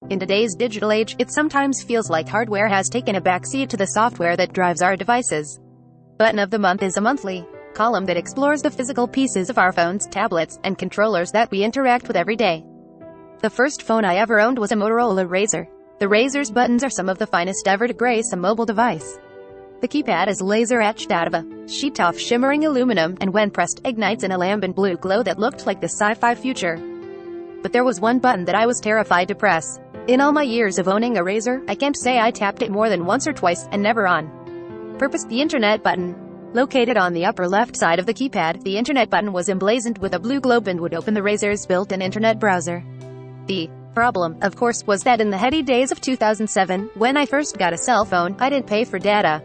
In today's digital age, it sometimes feels like hardware has taken a backseat to the software that drives our devices. Button of the Month is a monthly column that explores the physical pieces of our phones, tablets, and controllers that we interact with every day. The first phone I ever owned was a Motorola Razr. The Razr's buttons are some of the finest ever to grace a mobile device. The keypad is laser-etched out of a sheet of shimmering aluminum, and when pressed, ignites in a lambent blue glow that looked like the sci-fi future. But there was one button that I was terrified to press. In all my years of owning a Razr, I can't say I tapped it more than once or twice, and never on purpose. The Internet button. Located on the upper left side of the keypad, the Internet button was emblazoned with a blue globe and would open the Razr's built-in Internet browser. The problem, of course, was that in the heady days of 2007, when I first got a cell phone, I didn't pay for data,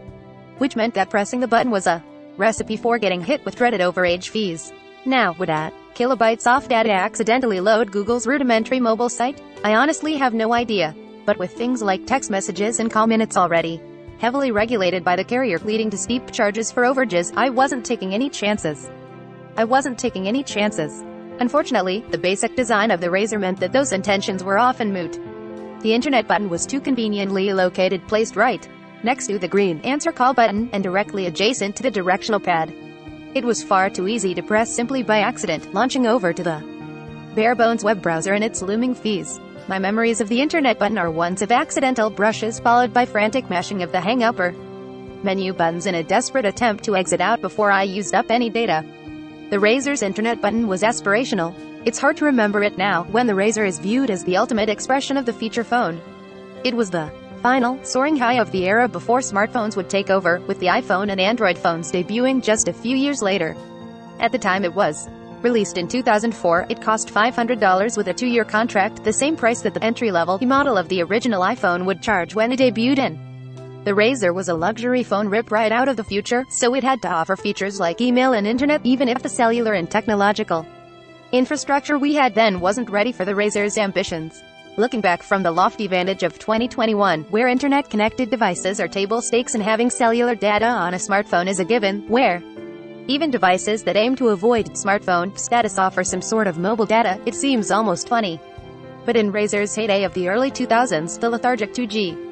which meant that pressing the button was a recipe for getting hit with dreaded overage fees. Now, would that kilobytes of data accidentally load Google's rudimentary mobile site? I honestly have no idea. But with things like text messages and call minutes already heavily regulated by the carrier, leading to steep charges for overages, I wasn't taking any chances. Unfortunately, the basic design of the Razr meant that those intentions were often moot. The Internet button was too conveniently located, placed right next to the green answer call button, and directly adjacent to the directional pad. It was far too easy to press simply by accident, launching over to the bare-bones web browser and its looming fees. My memories of the Internet button are ones of accidental brushes followed by frantic mashing of the hang-up or menu buttons in a desperate attempt to exit out before I used up any data. The Razr's Internet button was aspirational. It's hard to remember it now, when the Razr is viewed as the ultimate expression of the feature phone. It was the final, soaring high of the era before smartphones would take over, with the iPhone and Android phones debuting just a few years later. At the time it was released in 2004, it cost $500 with a 2-year contract, the same price that the entry-level model of the original iPhone would charge when it debuted in. The Razr was a luxury phone ripped right out of the future, so it had to offer features like email and internet, even if the cellular and technological infrastructure we had then wasn't ready for the Razr's ambitions. Looking back from the lofty vantage of 2021, where internet-connected devices are table stakes and having cellular data on a smartphone is a given, where even devices that aim to avoid smartphone status offer some sort of mobile data, it seems almost funny. But in Razr's heyday of the early 2000s, the lethargic 2G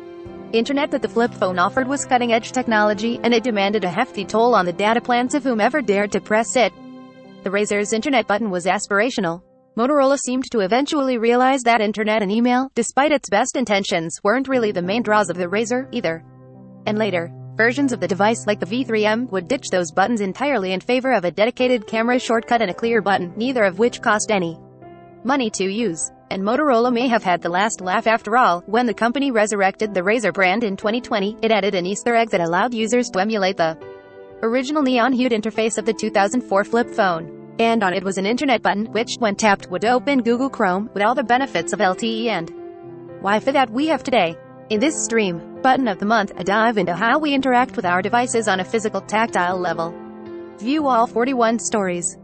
internet that the flip phone offered was cutting-edge technology, and it demanded a hefty toll on the data plans of whomever dared to press it. The Razr's Internet button was aspirational. Motorola seemed to eventually realize that internet and email, despite its best intentions, weren't really the main draws of the Razr, either. And later versions of the device, like the V3M, would ditch those buttons entirely in favor of a dedicated camera shortcut and a clear button, neither of which cost any money to use. And Motorola may have had the last laugh after all. When the company resurrected the Razr brand in 2020, it added an Easter egg that allowed users to emulate the original neon-hued interface of the 2004 flip phone. And on it was an Internet button, which, when tapped, would open Google Chrome, with all the benefits of LTE and Wi-Fi that we have today. In this stream, Button of the Month, a dive into how we interact with our devices on a physical, tactile level. View all 41 stories.